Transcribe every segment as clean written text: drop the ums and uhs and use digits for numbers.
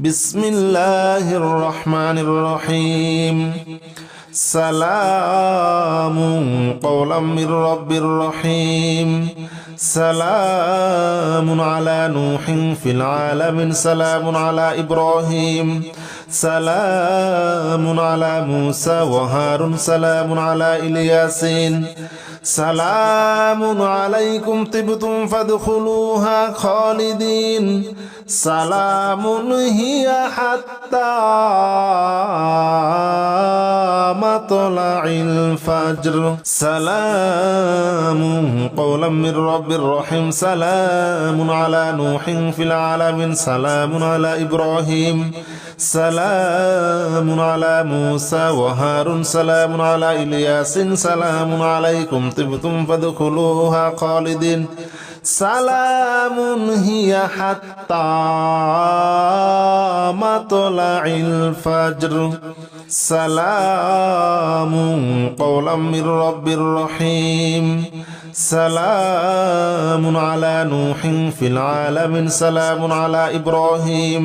বিসমিল্লাহির রহমানির রহিম। সালামুন কওলাম মির রাব্বির রহিম। সালামুন আলা নূহিন ফিল আলামিন। সালামুন আলা ইব্রাহিম। সালামুন আলা মূসা ওয়া হারুন। সালামুন আলা ইলিয়াসিন। সালামুন আলাইকুম তিবতুম ফাদখুলুহা খালিদিন। সালামুন হিয়া হাত্তা মাতলাইল ফাজর। সালামুন কওলাম মির রাব্বির রহিম। সালামুন আলা নূহিন ফিল আলামিন। সালামুন আলা ইব্রাহিম। সালামুন আলা মূসা ওয়া হারুন। সালামুন আলা ইলিয়াসিন। সালামুন আলাইকুম তিবতুম ফাদখুলুহা খালিদিন। সালামুন হিয়া হাত্তা মাতলাইল ফাজর। সালামুন কওলাম মির রাব্বির রহিম। সালামুন আলা নূহিন ফিল আলামিন। সালামুন আলা ইব্রাহিম।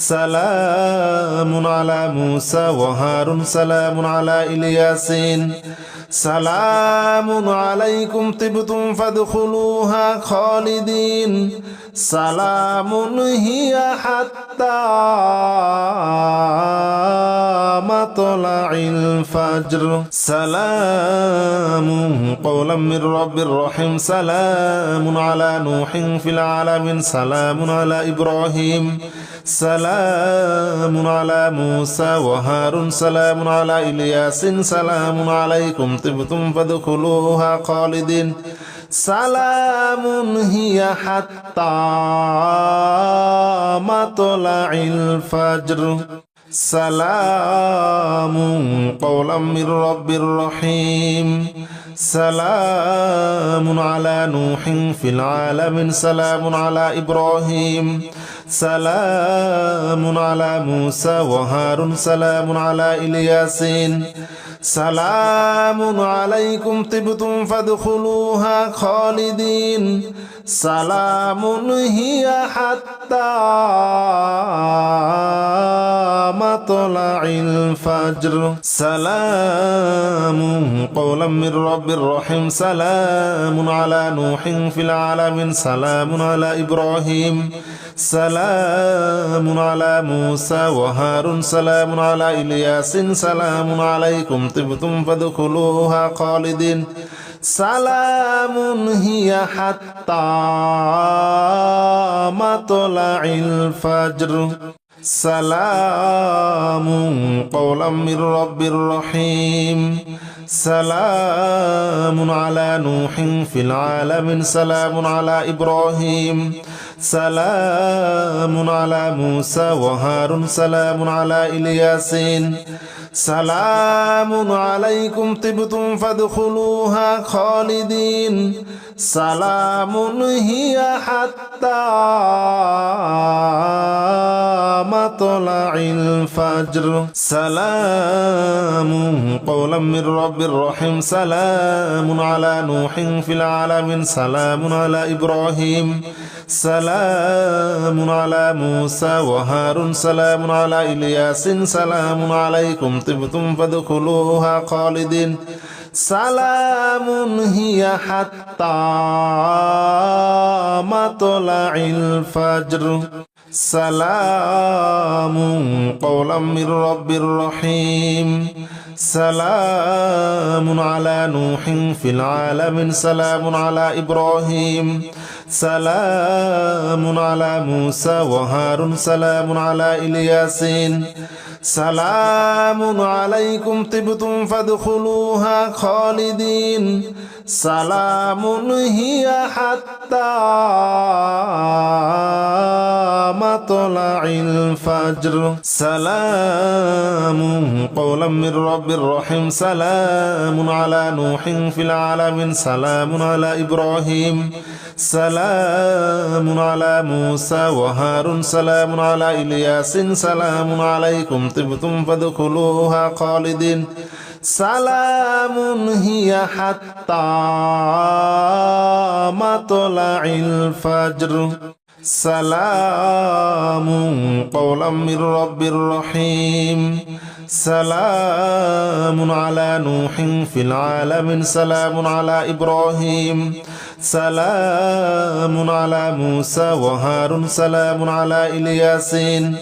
সালামুন আলা মূসা ওয়া হারুন। সালামুন আলা ইলিয়াসিন। সালামুন আলাইকুম তিবতুম ফাদখুলুহা খালিদিন। সালামুন হিয়া হাত্তা মাতলাইল ফাজর। সালামুন কওলাম মির রাব্বির রহিম। সালামুন আলা নূহিন ফিল আলামিন। সালামুন আলা ইব্রাহিম। সালামুন আলা মূসা ওয়া হারুন। সালামুন আলা ইলিয়াসিন। সালামুন আলাইকুম তিবতুম ফাদখুলুহা খালিদিন। সালামুন হিয়া হাত্তা মাতলাইল ফাজর। সালামুন কওলাম মির রাব্বির রহিম। সালামুন আলা নূহিন ফিল আলামিন। সালামুন আলা ইব্রাহিম। সালামুন আলা মূসা ওয়া হারুন। সালামুন আলা ইলিয়াসিন। সালামুন আলাইকুম তিবতুম ফাদখুলুহা খালিদিন। সালামুন হিয়া হাত্তা মাতলাইল ফাজর। সালামুন কওলাম মির রাব্বির রহিম। সালামুন আলা নূহিন ফিল আলামিন। সালামুন আলা ইব্রাহিম। সালামুন আলা মূসা ওয়া হারুন। সালামুন আলা ইলিয়াসিন। সালামুন আলাইকুম তিবতুম ফাদখুলুহা খালিদিন। সালামুন হিয়া হাত্তা মাতলাইল ফাজর। সালামুন কওলাম মির রাব্বির রহিম। সালামুন আলা নূহিন ফিল আলামিন। সালামুন আলা ইব্রাহিম। সালামুন আলা মূসা ওয়া হারুন। সালামুন আলা ইলিয়াসিন। সালামুন আলাইকুম তিবতুম ফাদখুলুহা খালিদিন। সালামুন হিয়া হাত্তা মাতলাইল ফাজর। সালামুন কওলাম মির রাব্বির রহিম। সালামুন আলা নূহিন ফিল আলামিন। সালামুন আলা ইব্রাহিম। সালামুন আলা মূসা ওয়া হারুন। সালামুন আলা ইলিয়াসিন। সালামুন আলাইকুম তিবতুম ফাদখুলুহা খালিদিন। সালামুন হিয়া হাত্তা মাতলাইল ফাজর। সালামুন কওলাম মির রাব্বির রহিম। সালামুন আলা নূহিন ফিল আলামিন। সালামুন আলা ইব্রাহিম। সালামুন আলা মূসা ওয়া হারুন। সালামুন আলা ইলিয়াসিন। সালামুন আলাইকুম তিবতুম ফাদখুলুহা খালিদিন। সালামুন হিয়া হাত্তা মাতলাইল ফাজর। সালামুন কওলাম মির রাব্বির রহিম। সালামুন আলা নূহিন ফিল আলামিন। সালামুন আলা ইব্রাহিম। সালামুন আলা মূসা ওয়া হারুন। সালামুন আলা ইলিয়াসিন। সালামুন আলাইকুম তিবতুম ফাদখুলুহা খালিদিন। সালামুন হিয়া হাত্তা মাতলাইল ফাজর। سلام قولا من رب رحيم سلام على نوح في العالمين سلام على إبراهيم سلام على موسى وهارون سلام على إلياسين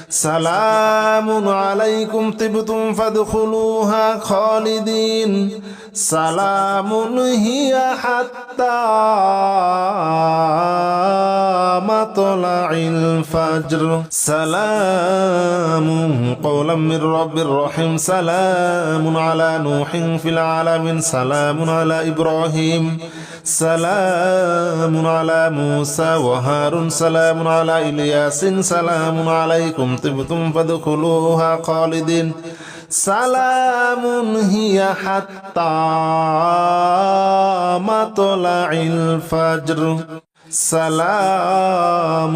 سلام عليكم طبتم فادخلوها خالدين سلام هي حتى مطلع الفجر سلام قولا من رب رحيم سلام على نوح في العالمين سلام على إبراهيم سلام على موسى وهارون سلام على إلياس سلام عليكم طبتم فادخلوها خالدين سلام هي حتى مطلع الفجر سلام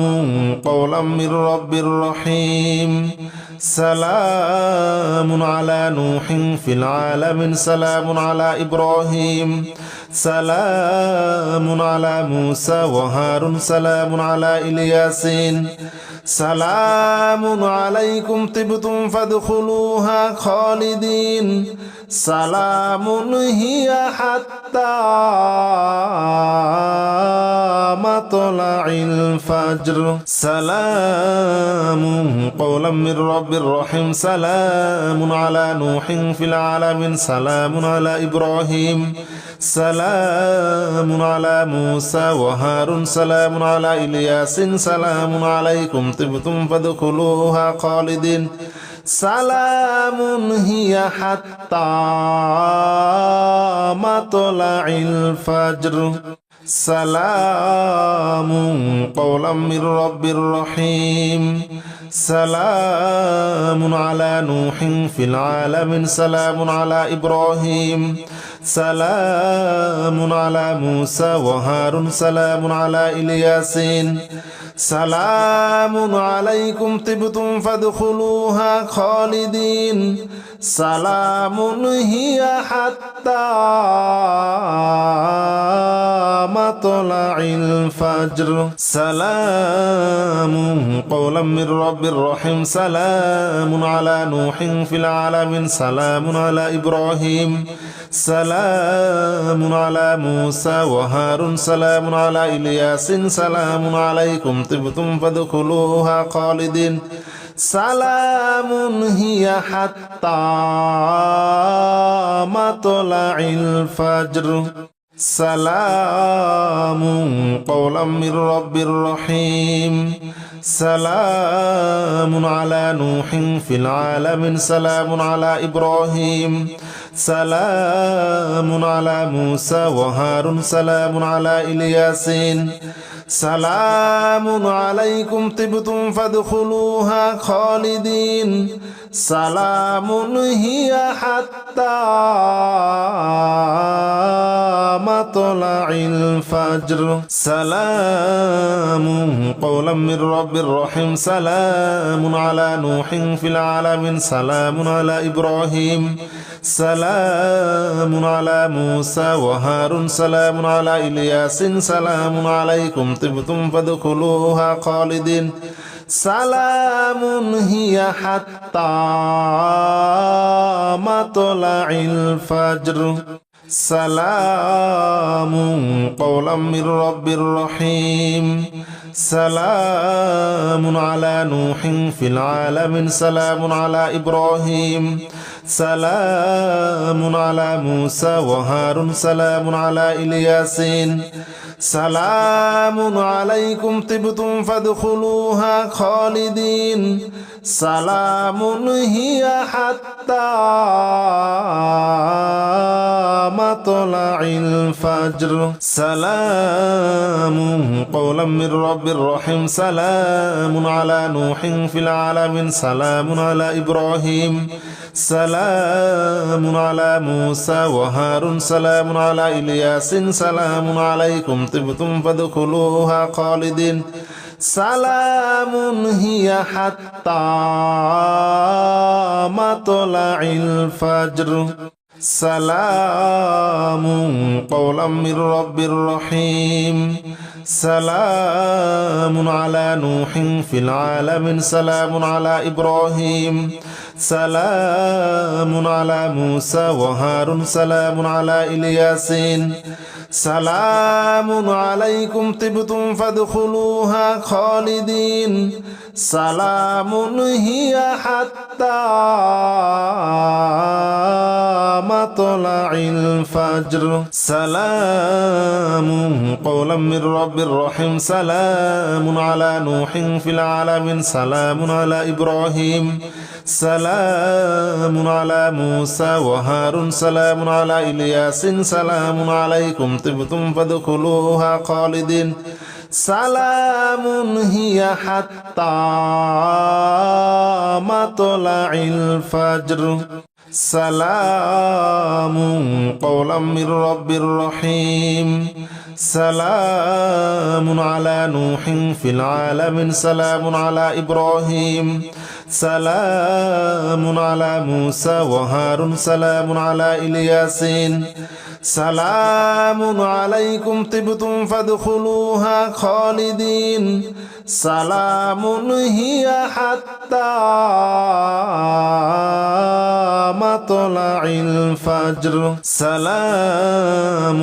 قولا من رب رحيم سلام على نوح في العالمين سلام على إبراهيم سلام على موسى وهارون سلام على إلياسين سلام عليكم طبتم فادخلوها خالدين سلام هي حتى مطلع الفجر سلام قولا من رب رحيم سلام على نوح في العالمين سلام على إبراهيم سلام على موسى وهارون سلام على إلياس سلام عليكم طبتم فادخلوها خالدين سلام هي حتى مطلع الفجر سلام قولا من رب رحيم سلام على نوح في العالمين سلام على إبراهيم سلام على موسى وهارون سلام على إلياسين سلام عليكم طبتم فادخلوها خالدين سلام هي حتى مطلع الفجر سلام قولا من رب رحيم سلام على نوح في العالمين سلام على إبراهيم سلام على موسى وهارون سلام على إلياس سلام عليكم طبتم فادخلوها خالدين سلام هي حتى مطلع الفجر سلام قولا من رب رحيم سلام على نوح في العالمين سلام على إبراهيم سلام على موسى وهارون سلام على إلياسين سلام عليكم طبتم فادخلوها خالدين سلام هي حتى مطلع الفجر سلام قولا من رب رحيم سلام على نوح في العالمين سلام على إبراهيم سلام على موسى وهارون سلام على إلياس سلام عليكم طبتم فادخلوها خالدين سلام هي حتى مطلع الفجر سلام قولا من رب رحيم سلام على نوح في العالمين سلام على إبراهيم سلام على موسى وهارون سلام على إلياسين سلام عليكم طبتم فادخلوها خالدين سلام هي حتى مطلع الفجر سلام قولا من رب رحيم سلام على نوح في العالمين سلام على إبراهيم سلام على موسى وهارون سلام على إلياس سلام عليكم طبتم فادخلوها خالدين سلام هي حتى مطلع الفجر سلام قولا من رب رحيم سلام على نوح في العالمين سلام على إبراهيم سلام على موسى وهارون سلام على إلياسين سلام عليكم طبتم فادخلوها خالدين سلام هي حتى مطلع الفجر سلام قولا من رب الرحيم سلام على نوح في العالمين سلام على إبراهيم سلام على موسى وهارون سلام على إلياس سلام عليكم طبتم فادخلوها خالدين سلام هي حتى مطلع الفجر سلام قولا من رب الرحيم سلام على نوح في العالمين سلام على إبراهيم سلام على موسى وهارون سلام على إلياسين سلام عليكم طبتم فادخلوها خالدين سلام هي حتى مطلع الفجر سلام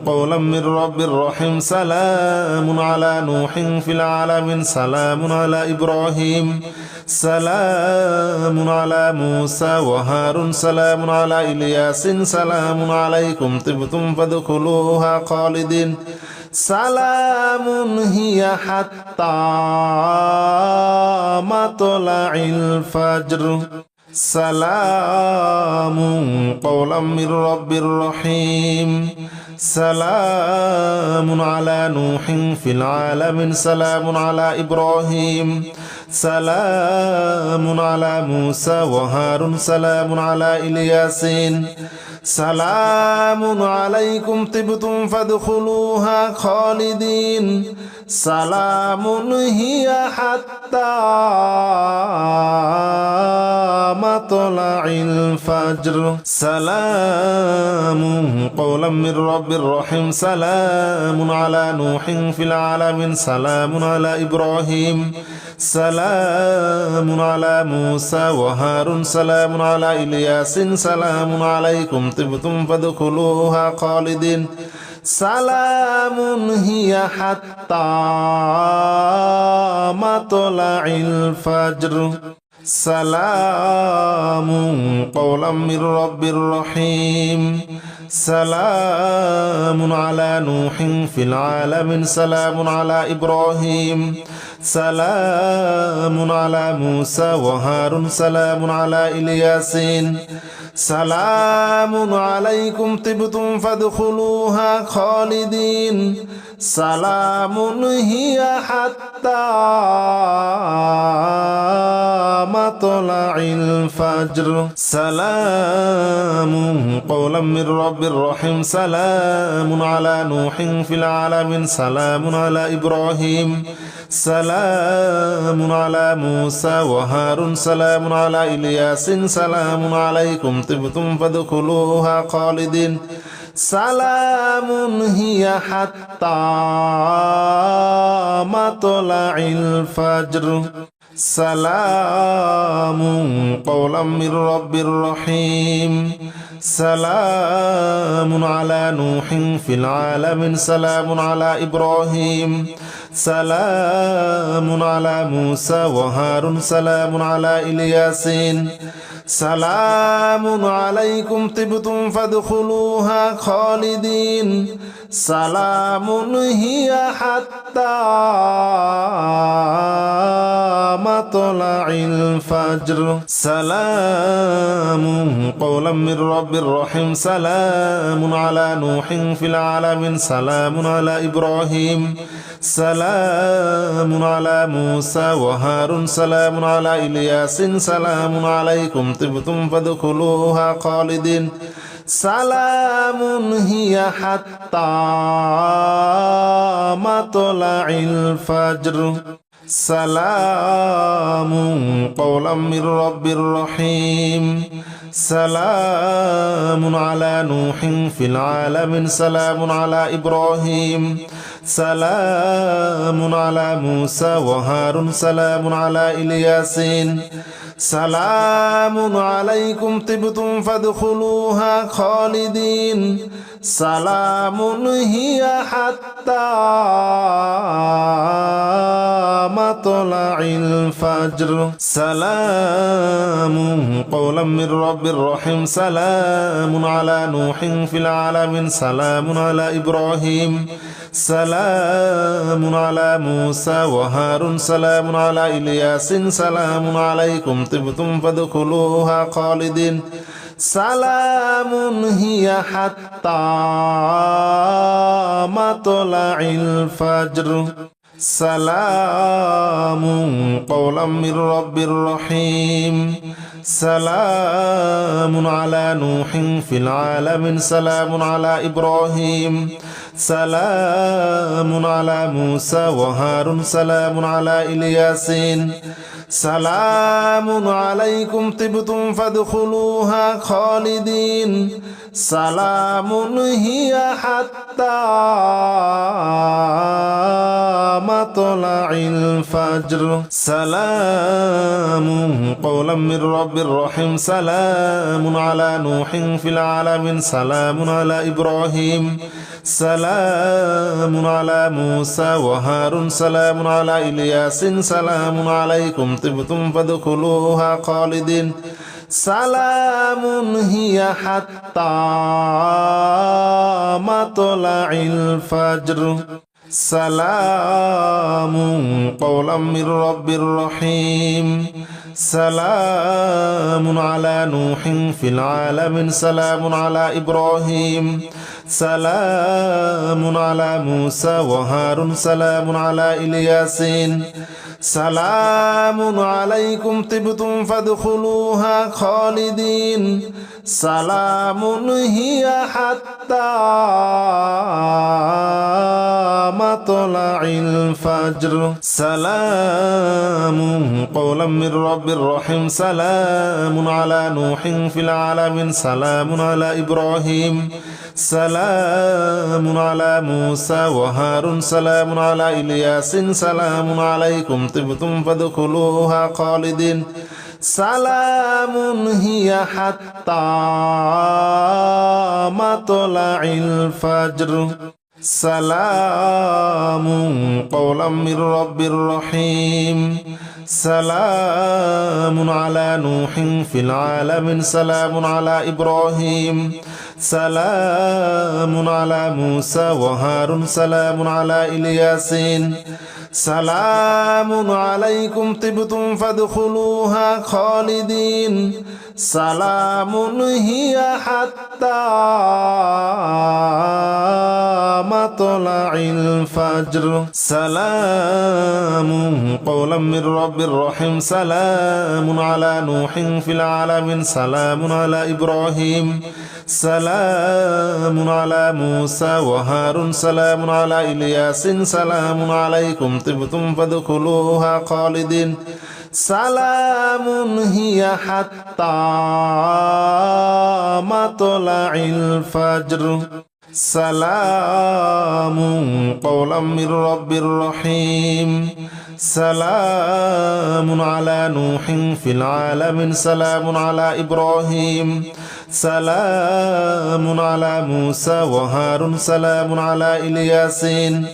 قولا من رب الرحيم سلام على نوح في العالمين سلام على إبراهيم سلام على موسى وهارون سلام على إلياس سلام عليكم طبتم فادخلوها خالدين سلام هي حتى مطلع الفجر سلام قولا من رب الرحيم سلام على نوح في العالمين سلام على إبراهيم سلام على موسى وهارون سلام على إلياسين سلام عليكم طبتم فادخلوها خالدين سلام هي حتى مطلع الفجر سلام قولا من رب الرحيم سلام على نوح في العالمين سلام على إبراهيم سلام على موسى وهارون سلام على إلياس سلام عليكم طبتم فادخلوها خالدين سلام هي حتى مطلع الفجر سلام قولا من رب الرحيم سلام على نوح في العالمين سلام على إبراهيم سلام على موسى وهارون سلام على إلياسين سلام عليكم طبتم فادخلوها خالدين سلام هي حتى مطلع الفجر سلام قولا من رب الرحيم سلام على نوح في العالمين سلام على إبراهيم سلام على موسى وهارون سلام على إلياس سلام عليكم طبتم فادخلوها خالدين سلام هي حتى مطلع الفجر سلام قولا من رب الرحيم سلام على نوح في العالمين سلام على إبراهيم سلام على موسى وهارون سلام على إلياسين سلام عليكم طبتم فادخلوها خالدين سلام هي حتى مطلع الفجر سلام قولا من رب الرحيم سلام على نوح في العالمين سلام على إبراهيم سلام على موسى وهارون سلام على إلياس سلام عليكم طبتم فادخلوها خالدين سلام هي حتى مطلع الفجر سلام قولا من رب الرحيم سلام على نوح في العالمين سلام على إبراهيم سلام على موسى وهارون سلام على الياسين سلام عليكم طبتم فادخلوها خالدين سلام هي حتى مطلع الفجر سلام قولا من رب رحيم سلام على نوح في العالمين سلام على إبراهيم سلام على موسى وهارون سلام على إلياس سلام عليكم طبتم فادخلوها خالدين سلام هي حتى مطلع الفجر سلام قولا من رب رحيم سلام على نوح في العالمين سلام على إبراهيم سلام على موسى وهارون سلام على إلياسين سلام عليكم طبتم فادخلوها خالدين سلام هي حتى مطلع الفجر سلام قولا من رب رحيم سلام على نوح في العالمين سلام على إبراهيم سلام على موسى وهارون سلام على إلياس سلام عليكم طبتم فادخلوها خالدين سلام هي حتى مطلع الفجر سلام قولا من رب رحيم سلام على نوح في العالمين سلام على إبراهيم سلام على موسى وهارون سلام على إلياسين سلام عليكم طبتم فادخلوها خالدين سلام هي حتى مطلع الفجر سلام قولا من رب رحيم سلام على نوح في العالمين سلام على إبراهيم سلام على موسى وهارون سلام على إلياس سلام عليكم طبتم فادخلوها خالدين سلام هي حتى مطلع الفجر سلام قولا من رب رحيم سلام على نوح في العالمين سلام على إبراهيم سلام على موسى وهارون سلام على إلياسين سلام عليكم طبتم فادخلوها خالدين سلام هي حتى مطلع الفجر سلام قولا من رب رحيم سلام على نوح في العالمين سلام على إبراهيم سلام على موسى وهارون سلام على إلياس سلام عليكم طبتم فادخلوها خالدين سلام هي حتى مطلع الفجر سلام قولا من رب رحيم سلام على نوح في العالمين سلام على إبراهيم سلام على موسى وهارون سلام على إلياسين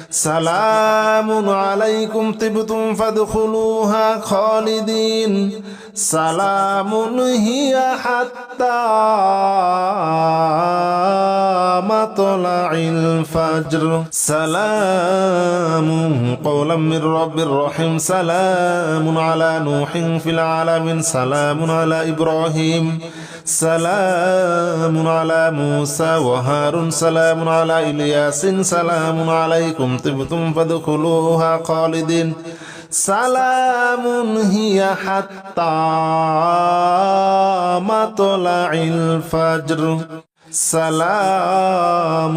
سلام عليكم طبتم فادخلوها خالدين سلام هي حتى مطلع الفجر سلام قولا من رب رحيم سلام على نوح في العالمين سلام على إبراهيم سلام على موسى وهارون سلام على إلياس سلام عليكم طبتم فادخلوها خالدين سلام هي حتى مطلع الفجر سلام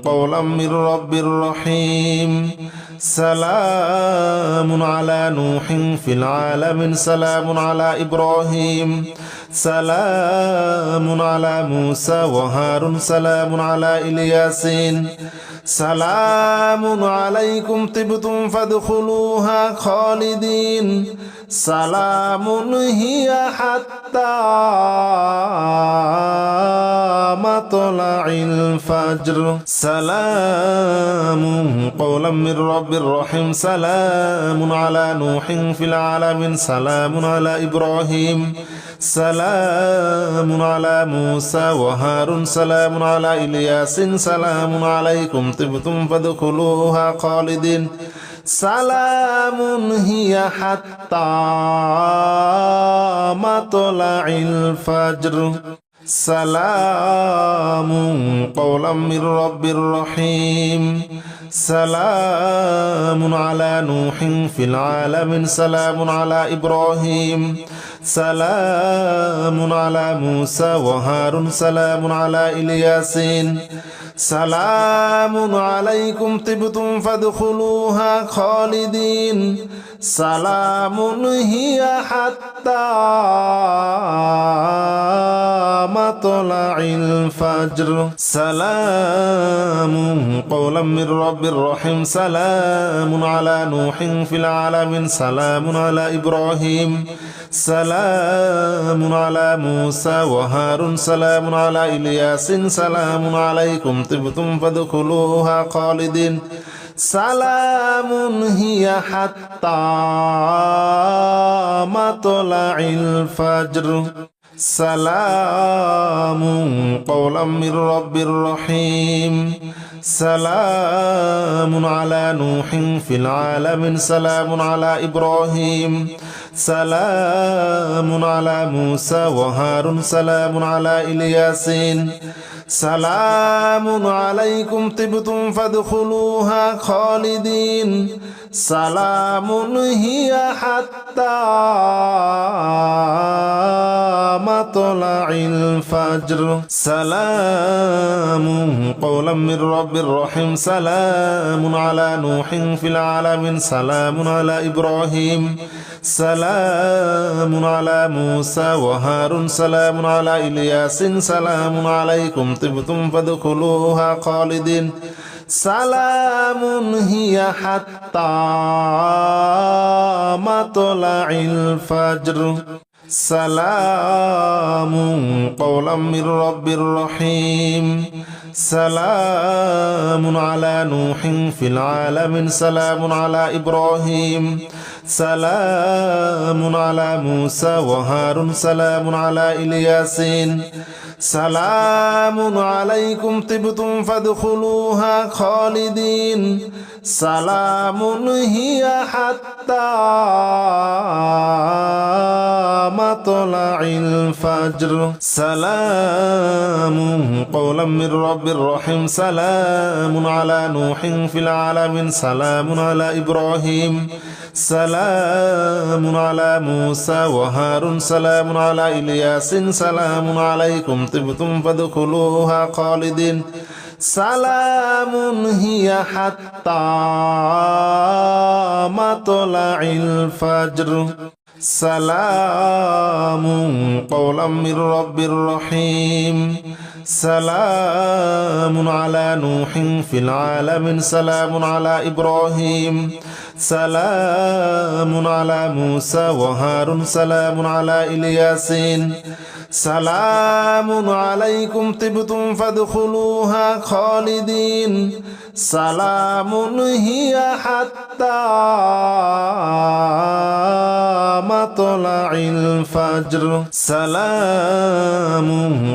قولا من رب رحيم سلام على نوح في العالمين سلام على إبراهيم سلام على موسى وهارون سلام على إلياسين سلام عليكم طبتم فادخلوها خالدين سلام هي حتى مطلع الفجر سلام قولا من رب رحيم سلام على نوح في العالمين سلام على إبراهيم سلام على موسى وهارون سلام على إلياس سلام عليكم طبتم فادخلوها خالدين سلام هي حتى مطلع الفجر سلام قولا من رب رحيم سلام على نوح في العالمين سلام على إبراهيم سلام على موسى وهارون سلام على إلياس سلام عليكم طبتم فادخلوها خالدين سلام هي حتى مطلع الفجر سلام قولا من رب رحيم سلام على نوح في العالمين سلام على إبراهيم سلام على موسى وهارون سلام على إلياس سلام عليكم طبتم فادخلوها خالدين سلام هي حتى مطلع الفجر سلام قولا من رب رحيم سلام على نوح في العالمين سلام على إبراهيم سلام على موسى وهارون سلام على إلياس سلام عليكم طبتم فادخلوها خالدين سلام هي حتى مطلع الفجر سلام قولا من رب رحيم سلام على نوح في العالمين سلام على إبراهيم سلام على موسى وهارون سلام على إلياس سلام عليكم طبتم فادخلوها خالدين سلام هي حتى مطلع الفجر سلام قولا من رب رحيم سلام على نوح في العالمين سلام على إبراهيم سلام على موسى وهارون سلام على إلياس سلام عليكم طبتم فادخلوها خالدين سلام هي حتى مطلع الفجر سلام قولا من رب رحيم سلام على نوح في العالمين سلام على إبراهيم سلام على موسى وهارون سلام على إلياس سلام عليكم طبتم فادخلوها خالدين سلام هي حتى مطلع الفجر سلام قولا من رب رحيم سلام على نوح في العالمين سلام على إبراهيم سلام على موسى وهارون سلام على إلياس سلام عليكم طبتم فادخلوها خالدين سلام هي حتى مطلع الفجر سلام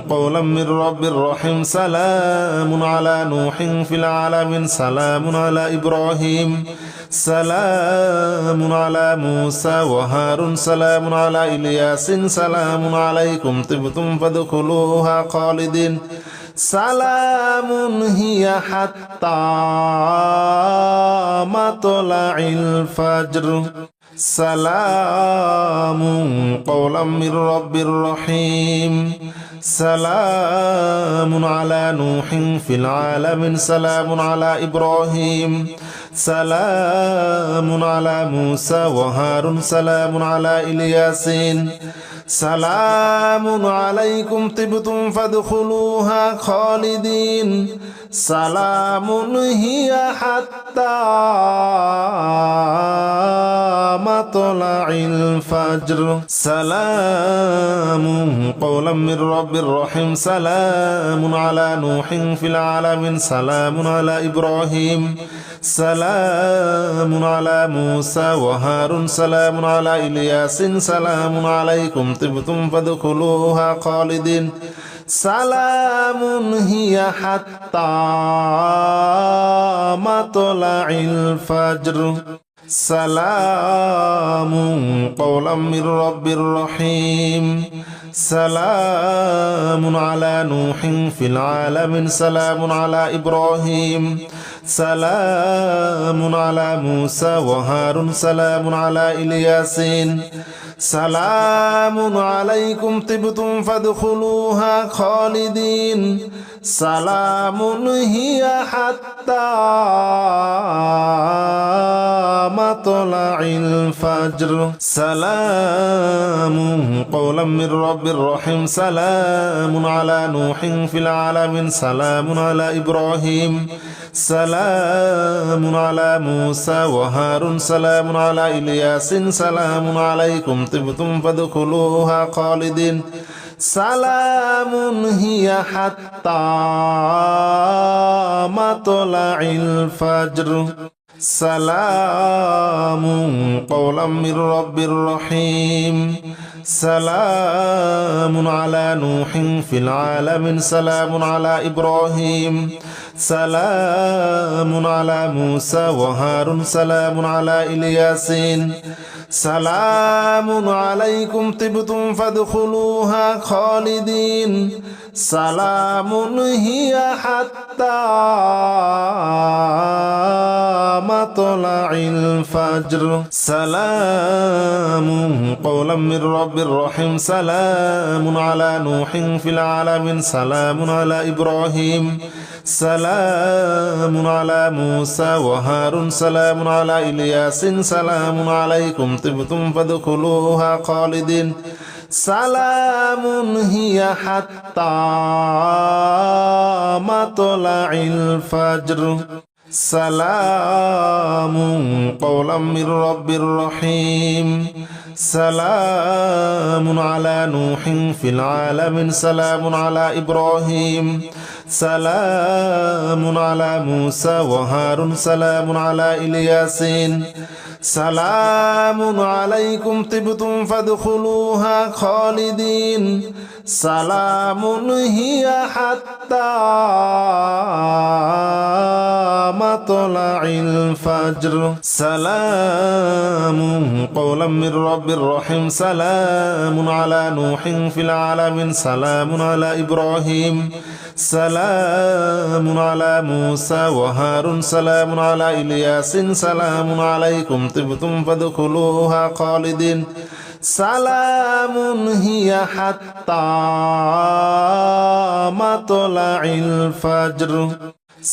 قولا من رب رحيم سلام على نوح في العالمين سلام على إبراهيم سلام على موسى وهارون سلام على إلياس سلام عليكم طبتم فادخلوها خالدين سلام هي حتى مطلع الفجر سلام قولا من رب رحيم سلام على نوح في العالمين سلام على إبراهيم سلام على موسى وهارون سلام على إلياس سلام عليكم طبتم فادخلوها خالدين সালামুন হিয়া হাত্তা মাতলাইল ফাজর সালামুন কওলাম মির রাব্বির রহিম সালামুন আলা নূহিন ফিল আলামিন সালামুন আলা ইব্রাহিম সালামুন আলা মূসা ওয়া হারুন সালামুন আলা ইলিয়াসিন সালামুন আলাইকুম তিবতুম ফাদখুলুহা খালিদিন সালামুন হিয়া হাত্তা মাতলাইল ফাজর সালামুন কওলাম মির রাব্বির রহিম সালামুন আলা নূহিন ফিল আলামিন সালামুন আলা ইব্রাহিম সালামুন আলা মূসা ওয়া হারুন সালামুন আলা ইলিয়াসিন সালামুন আলাইকুম তিবতুম ফাদখুলুহা খালিদিন সালামুন হিয়া হাত্তা মাতলাইল ফাজর সালামুন কওলাম মির রাব্বির রহিম সালামুন আলা নূহিন ফিল আলামিন সালামুন আলা ইব্রাহিম সালামুন আলা মূসা ওয়া হারুন সালামুন আলা ইলিয়াসিন সালামুন আলাইকুম তিবতুম ফাদখুলুহা খালিদিন সালামুন হিয়া হাত্তা মাতলাইল ফাজর সালামুন কওলাম মির রাব্বির রহিম সালামুন আলা নূহিন ফিল আলামিন সালামুন আলা ইব্রাহিম সালামুন আলা মূসা ওয়া হারুন সালামুন আলা ইলিয়াসিন সালামুন আলাইকুম তিবতুম ফাদখুলুহা খালিদিন সালামুন হিয়া হাত্তা মাতলাইল ফাজর সালামুন কওলাম মির রাব্বির রহিম সালামুন আলা নূহিন ফিল আলামিন সালামুন আলা ইব্রাহিম সালামুন আলা মূসা ওয়া হারুন সালামুন আলা ইলিয়াসিন সালামুন আলাইকুম তিবতুম ফাদখুলুহা খালিদিন সালামুন হিয়া হাত্তা মাতলাইল ফাজর সালামুন কওলাম মির রাব্বির রহিম সালামুন আলা নূহিন ফিল আলামিন সালামুন আলা ইব্রাহিম সালামুন আলা মূসা ওয়া হারুন সালামুন আলা ইলিয়াসিন সালামুন আলাইকুম তিবতুম ফাদখুলুহা খালিদিন সালামুন হিয়া হাত্তা মাতলাইল ফাজর সালামুন কওলাম মির রাব্বির রহিম সালামুন আলা নূহিন ফিল আলামিন সালামুন আলা ইব্রাহিম সালামুন আলা মূসা ওয়া হারুন সালামুন আলা ইলিয়াসিন সালামুন আলাইকুম তিবতুম ফাদখুলুহা খালিদিন সালামুন হিয়া হাত্তা মাতলাইল ফাজর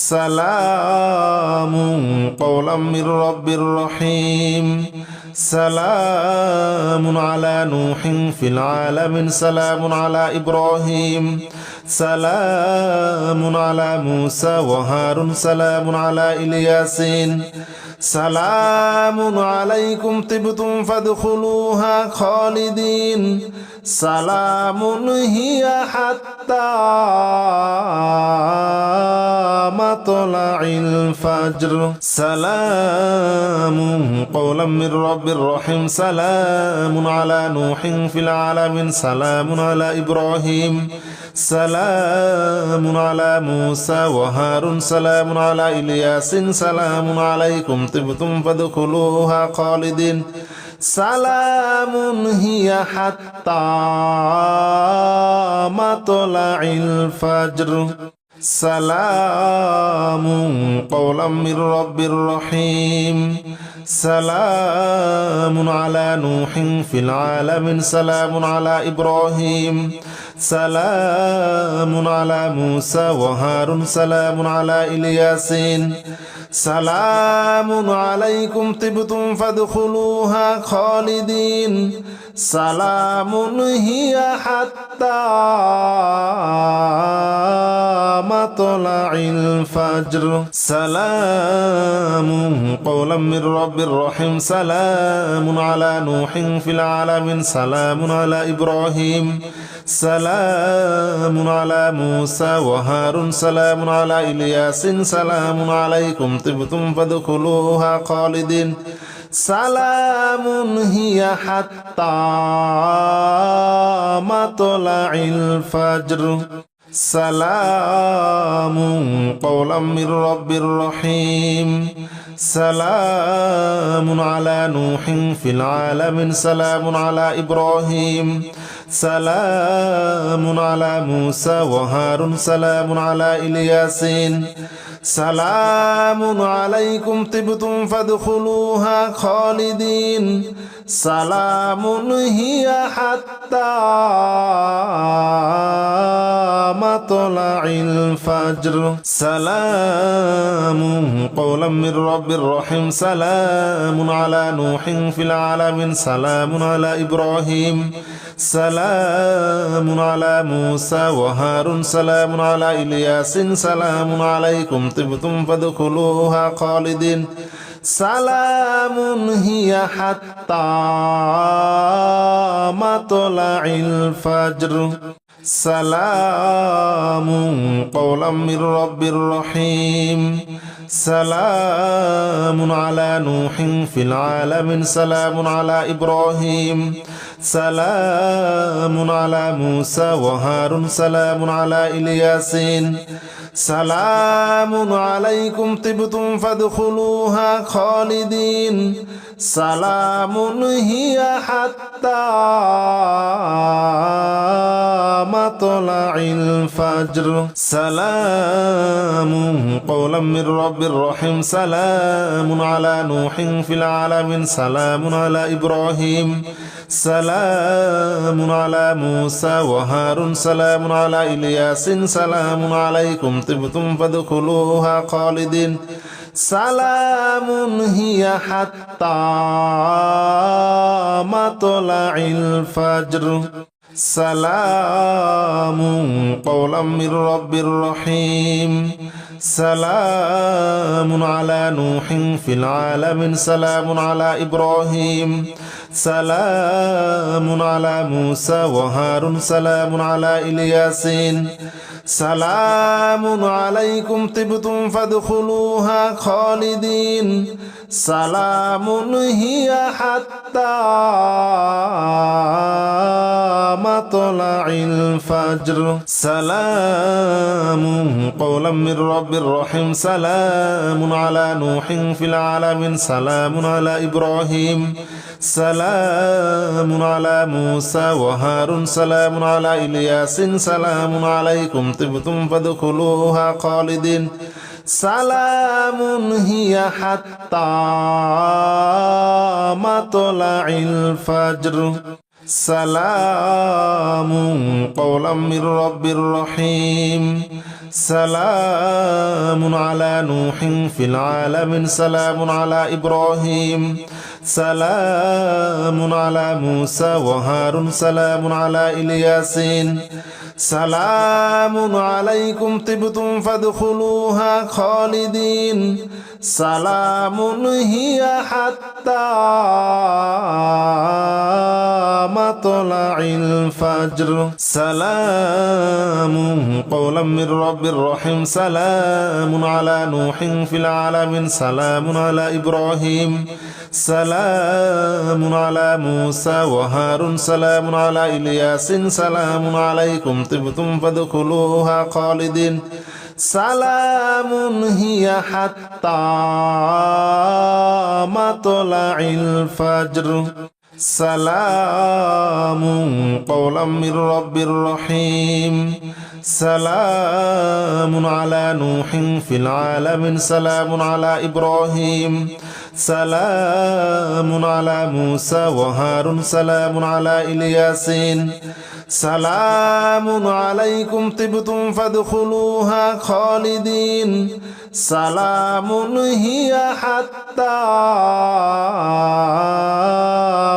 সালামুন কওলাম মির রাব্বির রহিম সালামুন আলা নূহিন ফিল আলামিন সালামুন আলা ইব্রাহিম সালামুন আলা মূসা ওয়া হারুন সালামুন আলা ইলিয়াসিন সালামুন আলাইকুম তিবতুম ফাদখুলুহা খালিদিন সালামুন হিয়া হাত্তা মাতলাইল ফাজর সালামুন কওলাম মির রাব্বির রহিম সালামুন আলা নূহিন ফিল আলামিন সালামুন আলা ইব্রাহিম সালামুন আলা মূসা ওয়া হারুন সালামুন আলা ইলিয়াসিন সালামুন আলাইকুম তিবতুম ফাদখুলুহা খালিদিন সালামুন হিয়া হাত্তা মাতলাইল ফাজর সালামুন কওলাম মির রাব্বির রহিম সালামুন আলা নূহিন ফিল আলামিন সালামুন আলা ইব্রাহিম সালামুন আলা মূসা ওয়া হারুন সালামুন আলা ইলিয়াসিন সালামুন আলাইকুম তিবতুম ফাদখুলুহা খালিদিন সালামুন হিয়া হাত্তা মাতলাইল ফাজর সালামুন কওলাম মির রাব্বির রহিম সালামুন আলা নূহিন ফিল আলামিন সালামুন আলা ইব্রাহিম সালামুন আলা মূসা ওয়া হারুন সালামুন আলা ইলিয়াসিন সালামুন আলাইকুম তিবতুম ফাদখুলুহা খালিদিন সালামুন হিয়া হাত্তা মাতলাইল ফাজর সালামুন কওলাম মির রাব্বির রহিম সালামুন আলা নূহিন ফিল আলামিন সালামুন আলা ইব্রাহিম সালামুন আলা মূসা ওয়া হারুন সালামুন আলা ইলিয়াসিন সালামুন আলাইকুম তিবতুম ফাদখুলুহা খালিদিন সালামুন হিয়া হাত্তা মাতলাইল ফাজর সালামুন কওলাম মির রাব্বির রহিম সালামুন আলা নূহিন ফিল আলামিন সালামুন আলা ইব্রাহিম সালামুন আলা মূসা ওয়া হারুন সালামুন আলা ইলিয়াসিন সালামুন আলাইকুম তিবতুম ফাদখুলুহা খালিদিন সালামুন হিয়া হাত্তা মাতলাইল ফাজর সালামুন কওলাম মির রাব্বির রহিম সালামুন আলা নূহিন ফিল আলামিন সালামুন আলা ইব্রাহিম সালামুন আলা মূসা ওয়া হারুন সালামুন আলা ইলিয়াসিন সালামুন আলাইকুম তিবতুম ফাদখুলুহা খালিদিন সালামুন হিয়া হাত্তা মাতলাইল ফাজর সালামুন কওলাম মির রাব্বির রহিম সালামুন আলা নূহিন ফিল আলামিন সালামুন আলা ইব্রাহিম সালামুন আলা মূসা ওয়া হারুন সালামুন আলা ইলিয়াসিন সালামুন আলাইকুম তিবতুম ফাদখুলুহা খালিদিন সালামুন হিয়া হাত্তা মাতলাইল ফাজর সালামুন কওলাম মির রাব্বির রহিম সালামুন আলা নূহিন ফিল আলামিন সালামুন আলা ইব্রাহিম সালামুন আলা মূসা ওয়া হারুন সালামুন আলা ইলিয়াসিন সালামুন আলাইকুম তিবতুম ফাদখুলুহা খালিদিন সালামুন হিয়া হাত্তা মাতলাইল ফাজর সালামুন কওলাম মির রাব্বির রহিম সালামুন আলা নূহিন ফিল আলামিন সালামুন আলা ইব্রাহিম সালামুন আলা মূসা ওয়া হারুন সালামুন আলা ইলিয়াসিন সালামুন আলাইকুম তিবতুম ফাদখুলুহা খালিদিন সালামুন হিয়া হাত্তা মাতলাইল ফাজর সালামুন কওলাম মির রাব্বির রহিম সালামুন আলা নূহিন ফিল আলামিন সালামুন আলা ইব্রাহিম সালামুন আলা মূসা ওয়া হারুন সালামুন আলা ইলিয়াসিন সালামুন আলাইকুম তিবতুম ফাদখুলুহা খালিদিন সালামুন হিয়া হাত্তা মাতলাইল ফাজর সালামুন কওলাম মির রাব্বির রহিম সালামুন আলা নূহিন ফিল আলামিন সালামুন আলা ইব্রাহিম সালামুন আলা মূসা ওয়া হারুন সালামুন আলা ইলিয়াসিন সালামুন আলাইকুম তিবতুম ফাদখুলুহা খালিদিন সালামুন হিয়া হাত্তা মাতলাইল ফাজর সালামুন কওলাম মির রাব্বির রহিম সালামুন আলা নূহিন ফিল আলামিন সালামুন আলা ইব্রাহিম সালামুন আলা মূসা ওয়া হারুন সালামুন আলা ইলিয়াসিন সালামুন আলাইকুম তিবতুম ফাদখুলুহা খালিদিন সালামুন হিয়া হাত্তা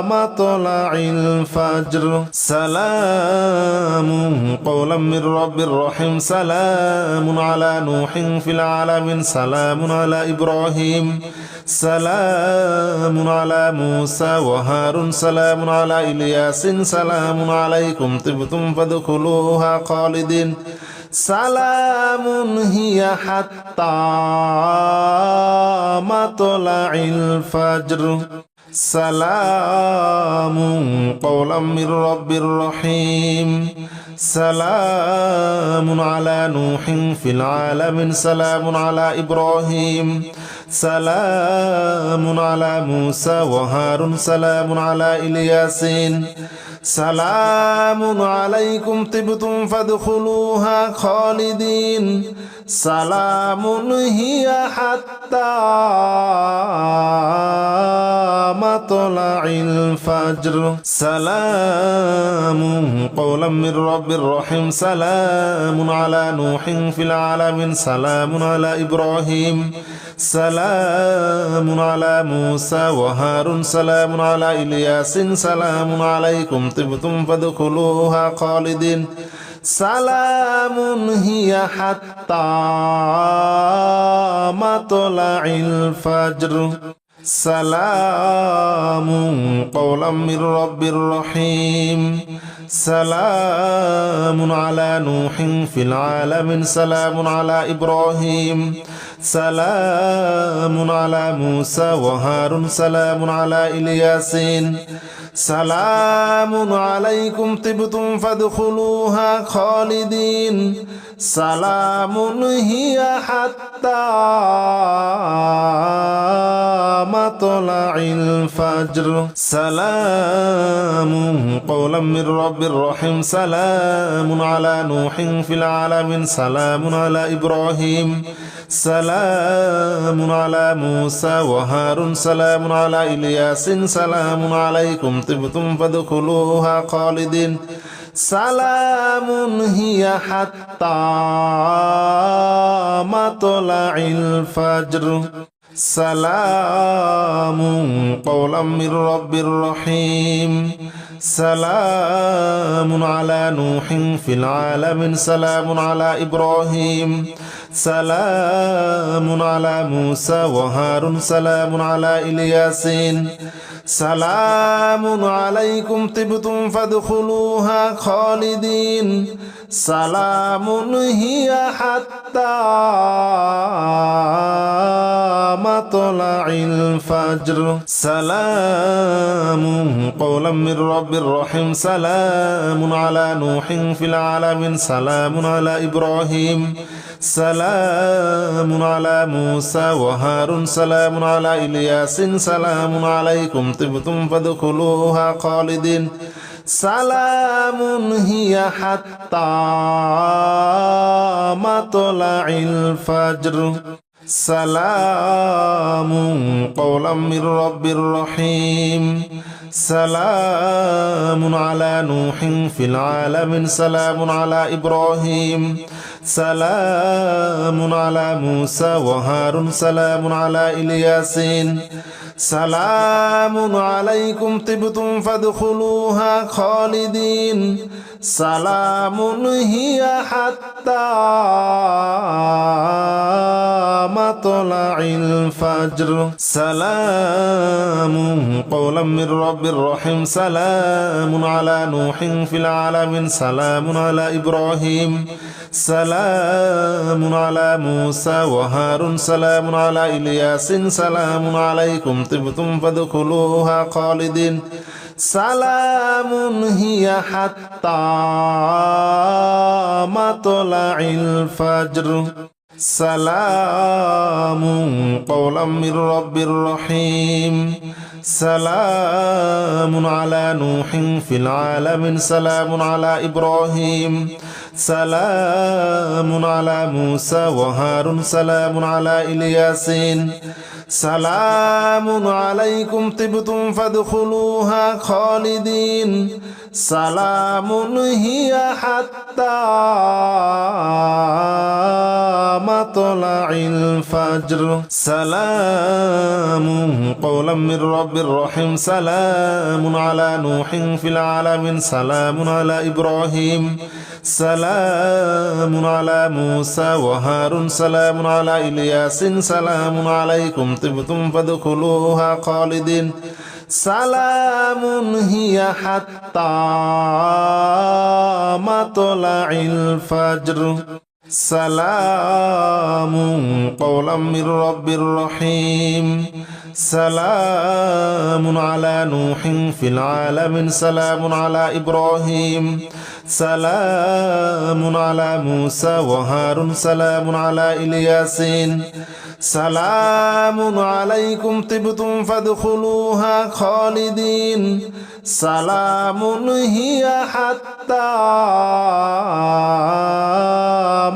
মাতলাইল ফাজর সালামুন কওলাম মির রাব্বির রহিম সালামুন আলা নূহিন ফিল আলামিন সালামুন আলা ইব্রাহিম সালামুন আলা মূসা ওয়া হারুন সালামুন আলা ইলিয়াসিন সালামুন আলাইকুম তিবতুম ফাদখুলুহা খালিদিন সালামুন হিয়া হাত্তা মাতলাইল ফাজর সালামুন কওলাম মির রাব্বির রহিম সালামুন আলা নূহিন ফিল আলামিন সালামুন আলা ইব্রাহিম সালামুন আলা মূসা ওয়া হারুন সালামুন আলা ইলিয়াসিন সালামুন আলাইকুম তিবতুম ফাদখুলুহা খালিদিন সালামুন হিয়া হাত্তা মাতলাইল ফাজর সালামুন কওলাম মির রাব্বির রহিম সালামুন আলা নূহিন ফিল আলামিন সালামুন আলা ইব্রাহিম সালামুন আলা মূসা ওয়া হারুন সালামুন আলা ইলিয়াসিন সালামুন আলাইকুম তিবতুম ফাদখুলুহা খালিদিন সালামুন হিয়া হাত্তা মাতলাইল ফাজর সালামুন কওলাম মির রাব্বির রহিম সালামুন আলা নূহিন ফিল আলামিন সালামুন আলা ইব্রাহিম সালামুন আলা মূসা ওয়া হারুন সালামুন আলা ইলিয়াসিন সালামুন আলাইকুম তিবতুম ফাদখুলুহা খালিদিন সালামুন হিয়া হাত্তা মাতলাইল ফাজর সালামুন কওলাম মির রাব্বির রহিম সালামুন আলা নূহিন ফিল আলামিন সালামুন আলা ইব্রাহিম সালামুন আলা মূসা ওয়া হারুন সালামুন আলা ইলিয়াসিন সালামুন আলাইকুম তিবতুম ফাদখুলুহা খালিদিন সালামুন হিয়া হাত্তা মাতলাইল ফাজর সালামুন কওলাম মির রাব্বির রহিম সালামুন আলা নূহিন ফিল আলামিন সালামুন আলা ইব্রাহিম সালামুন আলা মূসা ওয়া হারুন সালামুন আলা ইলিয়াসিন সালামুন আলাইকুম তিবতুম ফাদখুলুহা খালিদিন সালামুন হিয়া হাত্তা মাতলাইল ফাজর সালামুন কওলাম মির রাব্বির রহিম সালামুন আলা নূহিন ফিল আলামিন সালামুন আলা ইব্রাহিম সালামুন আলা মূসা ওয়া হারুন সালামুন আলা ইলিয়াসিন সালামুন আলাইকুম তিবতুম ফাদখুলুহা খালিদিন সালামুন হিয়া হাত্তা মাতলাইল ফাজর সালামুন কওলাম মির রাব্বির রহিম সালামুন আলা নূহিন ফিল আলামিন সালামুন আলা ইব্রাহিম সালামুন আলা মূসা ওয়া হারুন সালামুন আলা ইলিয়াসিন সালামুন আলাইকুম তিবতুম ফাদখুলুহা খালিদিন সালামুন হিয়া হাত্তা মাতলাইল ফাজর সালামুন কওলাম মির রাব্বির রহিম সালামুন আলা নূহিন ফিল আলামিন সালামুন আলা ইব্রাহিম সালামুন আলা মূসা ওয়া হারুন সালামুন আলা ইলিয়াসিন সালামুন আলাইকুম তিবতুম ফাদখুলুহা খালিদিন সালামুন হিয়া হাত্তা মাতলাইল ফাজর সালামুন কওলাম মির রাব্বির রহিম সালামুন আলা নূহিন ফিল আলামিন সালামুন আলা ইব্রাহিম সালামুন আলা মূসা ওয়া হারুন সালামুন আলা ইলিয়াসিন সালামুন আলাইকুম তিবতুম ফাদখুলুহা খালিদিন সালামুন হিয়া হাত্তা মাতলাইল ফাজর সালামুন কওলাম মির রাব্বির রহিম সালামুন আলা নূহিন ফিল আলামিন সালামুন আলা ইব্রাহিম সালামুন আলা মূসা ওয়া হারুন সালামুন আলা ইলিয়াসিন সালামুন আলাইকুম তিবতুম ফাদখুলুহা খালিদিন সালামুন হিয়া হাত্তা মাতলাইল ফাজর সালামুন কওলাম মির রাব্বির রহিম সালামুন আলা নূহিন ফিল আলামিন সালামুন আলা ইব্রাহিম সালামুন আলা মূসা ওয়া হারুন সালামুন আলা ইলিয়াসিন সালামুন আলাইকুম তিবতুম ফাদখুলুহা খালিদিন সালামুন হিয়া হাত্তা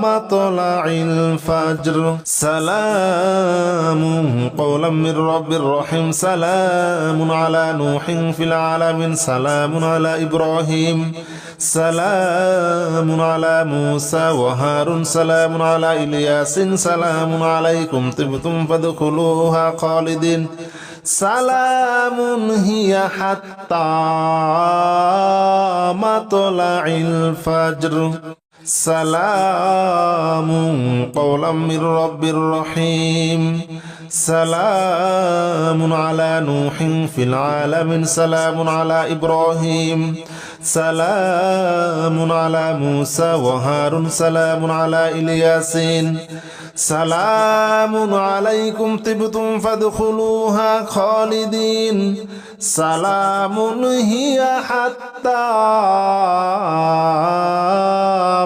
মাতলাইল ফাজর সালামুন কওলাম মির রাব্বির রহিম সালামুন আলা নূহিন ফিল আলামিন সালামুন আলা ইব্রাহিম সালামুন আলা মূসা ওয়া হারুন সালামুন আলা ইলিয়াসিন সালামুন আলাইকুম তিবতুম ফাদখুলুহা খালিদিন সালামুন হিয়া হাত্তা মাতলাইল ফাজর সালামুন কওলাম মির রাব্বির রহিম সালামুন আলা নূহিন ফিল আলামিন সালামুন আলা ইব্রাহিম সালামুন আলা মূসা ওয়া হারুন সালামুন আলা ইলিয়াসিন সালামুন আলাইকুম তিবতুম ফাদখুলুহা খালিদিন সালামুন হিয়া হাত্তা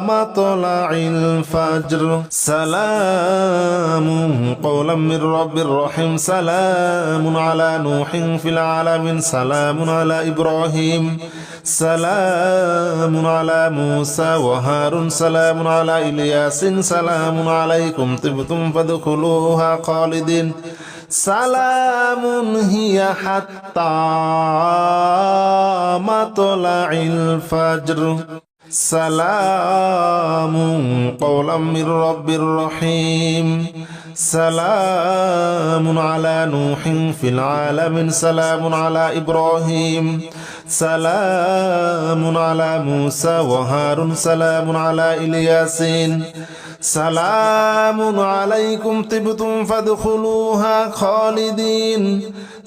মাতলাইল ফাজর সালামুন কওলাম মির রাব্বির রহিম সালামুন আলা নূহিন ফিল আলামিন সালামুন আলা ইব্রাহিম সালামুন আলা মূসা ওয়া হারুন সালামুন আলা ইলিয়াসিন সালামুন আলাইকুম তিবতুম ফাদখুলুহা খালিদিন সালামুন হিয়া হাত্তা মাতলাইল ফাজর সালামুন কওলাম মির রাব্বির রহিম সালামুন আলা নূহিন ফিল আলামিন সালামুন আলা ইব্রাহিম সালামুন আলা মূসা ওয়া হারুন সালামুন আলা ইলিয়াসিন সালামুন আলাইকুম তিবতুম ফাদখুলুহা খালিদিন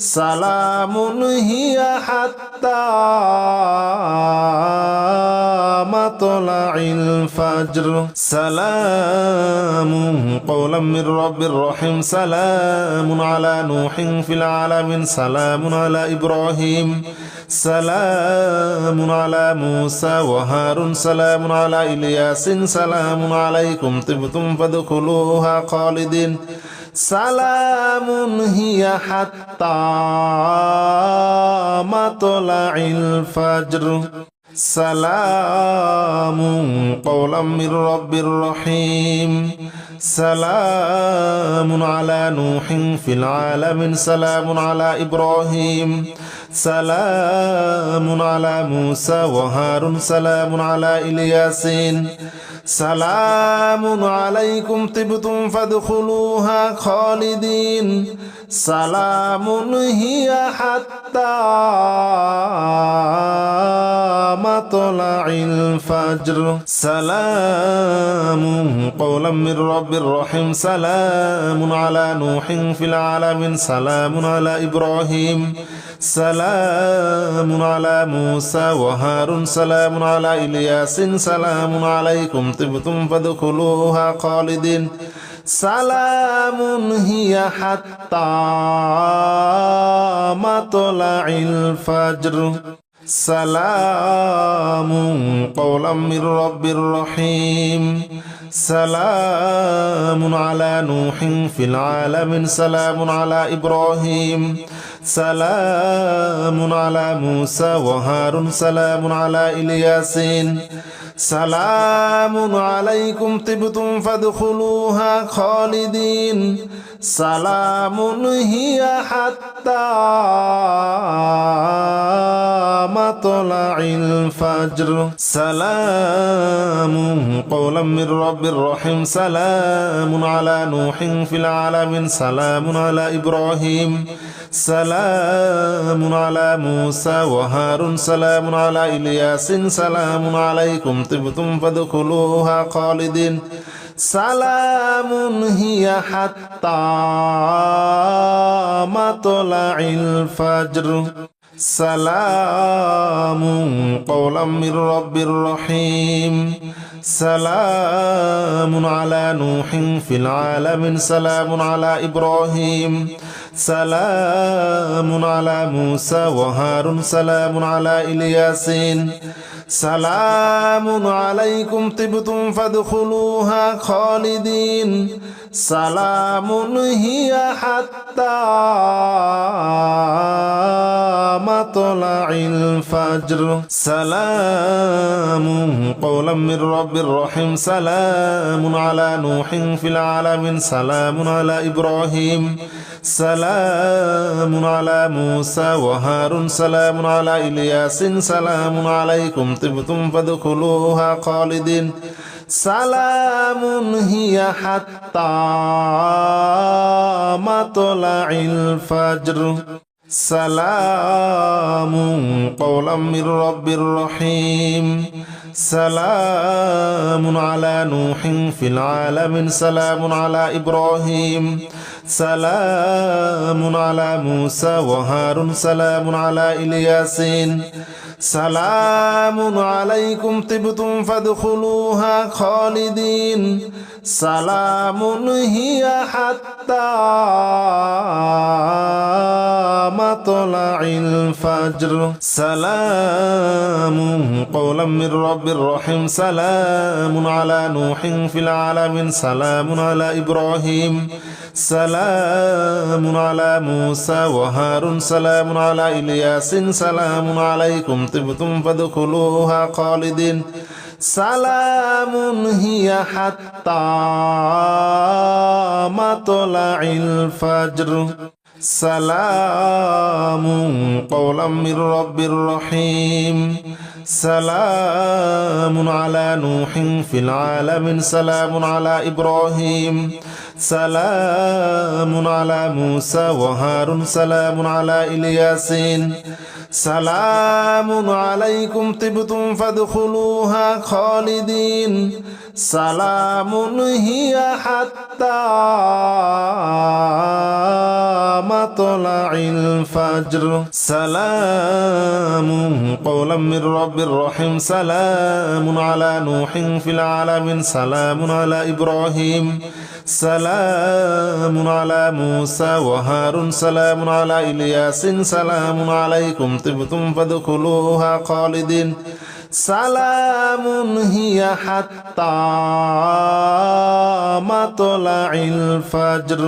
সালামুন হিয়া হাত্তা মাতলাইল ফাজর সালামুন কওলাম মির রাব্বির রহিম সালামুন আলা নূহিন ফিল আলামিন সালামুন আলা ইব্রাহিম সালামুন আলা মূসা ওয়া হারুন সালামুন আলা ইলিয়াসিন সালামুন আলাইকুম তিবতুম ফাদখুলুহা খালিদিন সালামুন হিয়া হাত্তা মাতলাইল ফাজর সালামুন কওলাম মির রাব্বির রহিম সালামুন আলা নূহিন ফিল আলামিন সালামুন আলা ইব্রাহিম সালামুন আলা মূসা ওয়া হারুন সালামুন আলা ইলিয়াসিন সালামুন আলাইকুম তিবতুম ফাদখুলুহা খালিদিন সালামুন হিয়া হাত্তা মাতলাইল ফাজর সালামুন কওলাম মির রাব্বির রহিম সালামুন আলা নূহিন ফিল আলামিন সালামুন আলা ইব্রাহিম সালামুন আলা মূসা ওয়া হারুন সালামুন আলা ইলিয়াসিন সালামুন আলাইকুম তিবতুম ফাদখুলুহা খালিদিন সালামুন হিয়া হাত্তা মাতলাইল ফাজর সালামুন কওলাম মির রাব্বির রহিম সালামুন আলা নূহিন ফিল আলামিন সালামুন আলা ইব্রাহিম সালামুন আলা মূসা ওয়া হারুন সালামুন আলা ইলিয়াসিন সালামুন আলাইকুম তিবতুম ফাদখুলুহা খালিদিন সালামুন হিয়া হাত্তা মাতলাইল ফাজর সালামুন কওলাম মির রাব্বির রহিম সালামুন আলা নূহিন ফিল আলামিন সালামুন আলা ইব্রাহিম সালামুন আলা মূসা ওয়া হারুন সালামুন আলা ইলিয়াসিন সালামুন আলাইকুম তিবতুম ফাদখুলুহা খালিদিন সালামুন হিয়া হাত্তা মাতলাইল ফাজর সালামুন কওলাম মির রাব্বির রহিম সালামুন আলা নূহিন ফিল আলামিন সালামুন আলা ইব্রাহিম সালামুন আলা মূসা ওয়া হারুন সালামুন আলা ইলিয়াসিন সালামুন আলাইকুম তিবতুম ফাদখুলুহা খালিদিন সালামুন হিয়া হাত্তা মাতলাইল ফাজর সালামুন কওলাম মির রাব্বির রহিম সালামুন আলা নূহিন ফিল আলামিন সালামুন আলা ইব্রাহিম সালামুন আলা মূসা ওয়া হারুন সালামুন আলা ইলিয়াসিন সালামুন আলাইকুম তিবতুম ফাদখুলুহা খালিদিন সালামুন হিয়া হাত্তা মাতলাইল ফাজর সালামুন কওলাম মির রাব্বির রহিম সালামুন আলা নূহিন ফিল আলামিন সালামুন আলা ইব্রাহিম সালামুন আলা মূসা ওয়া হারুন সালামুন আলা ইলিয়াসিন সালামুন আলাইকুম তিবতুম ফাদখুলুহা খালিদিন সালামুন হিয়া হাত্তা মাতলাইল ফাজর সালামুন কওলাম মির রাব্বির রহিম সালামুন আলা নূহিন ফিল আলামিন সালামুন আলা ইব্রাহিম সালামুন আলা মূসা ওয়া হারুন সালামুন আলা ইলিয়াসিন সালামুন আলাইকুম তিবতুম ফাদখুলুহা খালিদিন সালামুন হিয়া হাত্তা মাতলাইল ফাজর সালামুন কওলাম মির রাব্বির রহিম সালামুন আলা নূহিন ফিল আলামিন সালামুন আলা ইব্রাহিম সালামুন আলা মূসা ওয়া হারুন সালামুন আলা ইলিয়াসিন সালামুন আলাইকুম তিবতুম ফাদখুলুহা খালিদিন সালামুন হিয়া হাত্তা মাতলাইল ফাজর সালামুন কওলাম মির রাব্বির রহিম সালামুন আলা নূহিন ফিল আলামিন সালামুন আলা ইব্রাহিম সালামুন আলা মূসা ওয়া হারুন সালামুন আলা ইলিয়াসিন সালামুন আলাইকুম তিবতুম ফাদখুলুহা খালিদিন সালামুন হিয়া হাত্তা মাতলাইল ফাজর